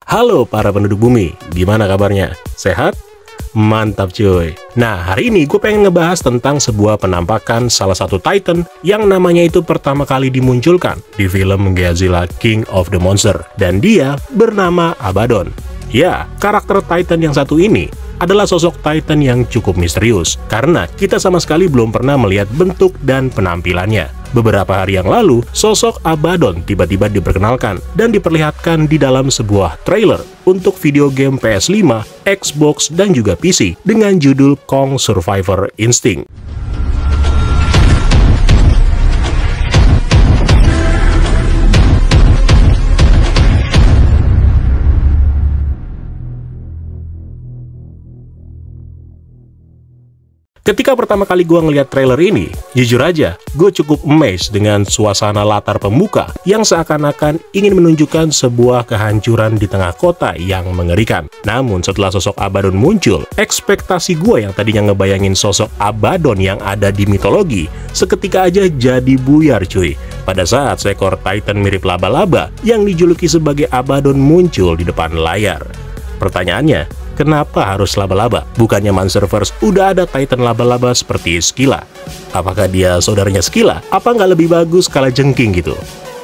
Halo para penduduk bumi, gimana kabarnya? Sehat? Mantap cuy. Nah, hari ini gue pengen ngebahas tentang sebuah penampakan salah satu Titan yang namanya itu pertama kali dimunculkan di film Godzilla King of the Monster. Dan dia bernama Abaddon. Ya, karakter Titan yang satu ini adalah sosok Titan yang cukup misterius karena kita sama sekali belum pernah melihat bentuk dan penampilannya. Beberapa hari yang lalu, sosok Abaddon tiba-tiba diperkenalkan dan diperlihatkan di dalam sebuah trailer untuk video game PS5, Xbox, dan juga PC dengan judul Kong Survivor Instinct. Ketika pertama kali gue ngeliat trailer ini, jujur aja, gue cukup amazed dengan suasana latar pembuka yang seakan-akan ingin menunjukkan sebuah kehancuran di tengah kota yang mengerikan. Namun setelah sosok Abaddon muncul, ekspektasi gue yang tadinya ngebayangin sosok Abaddon yang ada di mitologi, seketika aja jadi buyar cuy. Pada saat seekor Titan mirip laba-laba yang dijuluki sebagai Abaddon muncul di depan layar. Pertanyaannya, kenapa harus laba-laba? Bukannya Monsterverse udah ada Titan laba-laba seperti Scylla? Apakah dia saudaranya Scylla? Apa nggak lebih bagus kalajengking gitu?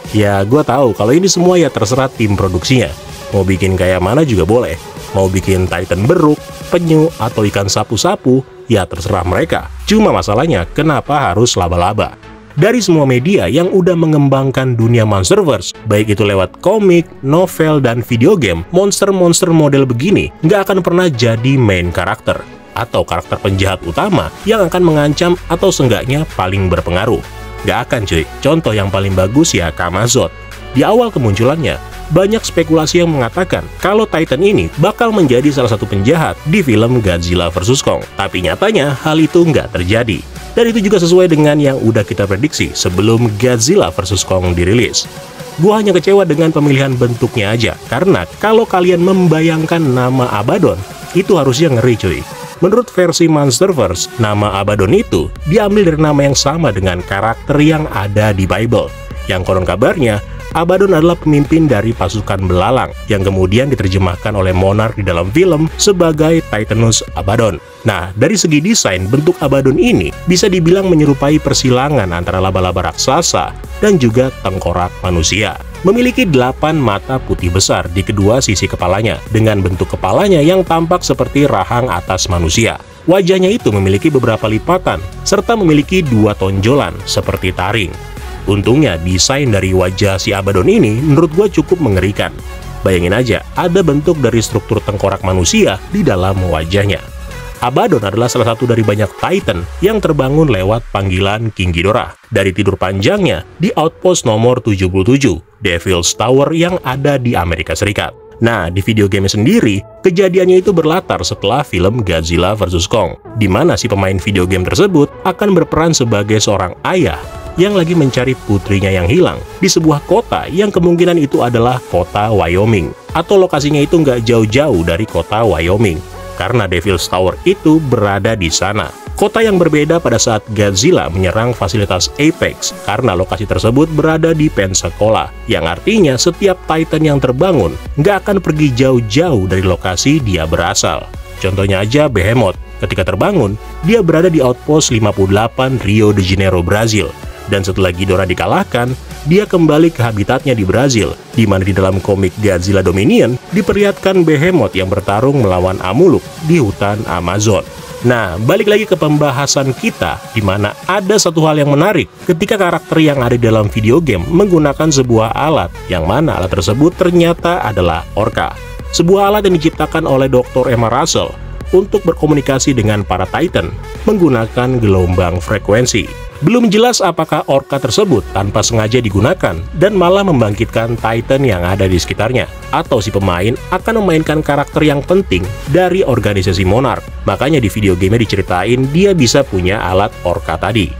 Ya, gue tahu kalau ini semua ya terserah tim produksinya. Mau bikin kayak mana juga boleh. Mau bikin Titan beruk, penyu, atau ikan sapu-sapu, ya terserah mereka. Cuma masalahnya, kenapa harus laba-laba? Dari semua media yang udah mengembangkan dunia Monsterverse, baik itu lewat komik, novel, dan video game, monster-monster model begini nggak akan pernah jadi main karakter atau karakter penjahat utama yang akan mengancam atau seenggaknya paling berpengaruh. Nggak akan cuy. Contoh yang paling bagus ya Kamazot. Di awal kemunculannya, banyak spekulasi yang mengatakan kalau Titan ini bakal menjadi salah satu penjahat di film Godzilla vs Kong. Tapi nyatanya hal itu nggak terjadi. Dan itu juga sesuai dengan yang udah kita prediksi sebelum Godzilla vs Kong dirilis. Gua hanya kecewa dengan pemilihan bentuknya aja, karena kalau kalian membayangkan nama Abaddon, itu harusnya ngeri cuy. Menurut versi Monsterverse, nama Abaddon itu diambil dari nama yang sama dengan karakter yang ada di Bible. Yang konon kabarnya, Abaddon adalah pemimpin dari pasukan belalang yang kemudian diterjemahkan oleh Monarch di dalam film sebagai Titanus Abaddon. Nah, dari segi desain, bentuk Abaddon ini bisa dibilang menyerupai persilangan antara laba-laba raksasa dan juga tengkorak manusia. Memiliki 8 mata putih besar di kedua sisi kepalanya, dengan bentuk kepalanya yang tampak seperti rahang atas manusia. Wajahnya itu memiliki beberapa lipatan, serta memiliki 2 tonjolan seperti taring. Untungnya, desain dari wajah si Abaddon ini menurut gue cukup mengerikan. Bayangin aja, ada bentuk dari struktur tengkorak manusia di dalam wajahnya. Abaddon adalah salah satu dari banyak Titan yang terbangun lewat panggilan King Ghidorah dari tidur panjangnya di Outpost nomor 77, Devil's Tower yang ada di Amerika Serikat. Nah, di video game sendiri, kejadiannya itu berlatar setelah film Godzilla vs Kong, di mana si pemain video game tersebut akan berperan sebagai seorang ayah yang lagi mencari putrinya yang hilang di sebuah kota yang kemungkinan itu adalah kota Wyoming, atau lokasinya itu nggak jauh-jauh dari kota Wyoming, karena Devil's Tower itu berada di sana. Kota yang berbeda pada saat Godzilla menyerang fasilitas Apex, karena lokasi tersebut berada di Pensacola, yang artinya setiap Titan yang terbangun nggak akan pergi jauh-jauh dari lokasi dia berasal. Contohnya aja Behemoth, ketika terbangun, dia berada di Outpost 58 Rio de Janeiro, Brazil. Dan setelah Ghidorah dikalahkan, dia kembali ke habitatnya di Brazil, di mana di dalam komik Godzilla Dominion diperlihatkan Behemoth yang bertarung melawan Amuluk di hutan Amazon. Nah, balik lagi ke pembahasan kita, di mana ada satu hal yang menarik ketika karakter yang ada di dalam video game menggunakan sebuah alat, yang mana alat tersebut ternyata adalah Orca. Sebuah alat yang diciptakan oleh Dr. Emma Russell untuk berkomunikasi dengan para Titan menggunakan gelombang frekuensi. Belum jelas apakah Orca tersebut tanpa sengaja digunakan dan malah membangkitkan Titan yang ada di sekitarnya, atau si pemain akan memainkan karakter yang penting dari organisasi Monarch. Makanya di video game diceritain dia bisa punya alat Orca tadi.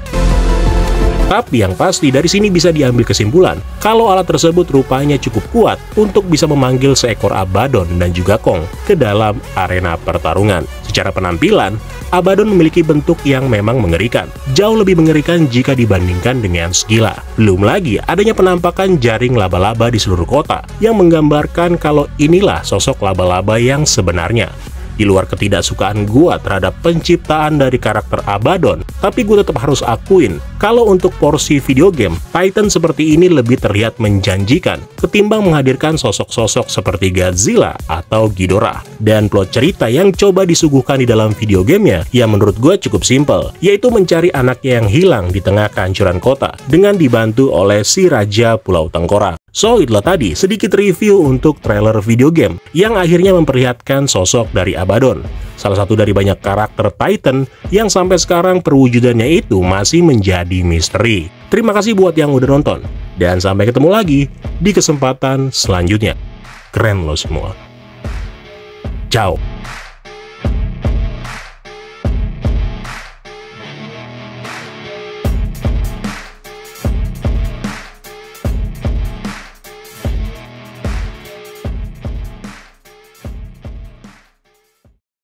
Tapi yang pasti dari sini bisa diambil kesimpulan kalau alat tersebut rupanya cukup kuat untuk bisa memanggil seekor Abaddon dan juga Kong ke dalam arena pertarungan. Secara penampilan, Abaddon memiliki bentuk yang memang mengerikan. Jauh lebih mengerikan jika dibandingkan dengan Scylla. Belum lagi adanya penampakan jaring laba-laba di seluruh kota yang menggambarkan kalau inilah sosok laba-laba yang sebenarnya. Di luar ketidaksukaan gua terhadap penciptaan dari karakter Abaddon, tapi gue tetap harus akuin kalau untuk porsi video game, Titan seperti ini lebih terlihat menjanjikan ketimbang menghadirkan sosok-sosok seperti Godzilla atau Ghidorah. Dan plot cerita yang coba disuguhkan di dalam video gamenya yang menurut gue cukup simpel, yaitu mencari anaknya yang hilang di tengah kehancuran kota dengan dibantu oleh si Raja Pulau Tengkorak. So, itulah tadi sedikit review untuk trailer video game yang akhirnya memperlihatkan sosok dari Abaddon, salah satu dari banyak karakter Titan yang sampai sekarang perwujudannya itu masih menjadi misteri. Terima kasih buat yang udah nonton, dan sampai ketemu lagi di kesempatan selanjutnya. Keren lo semua. Ciao.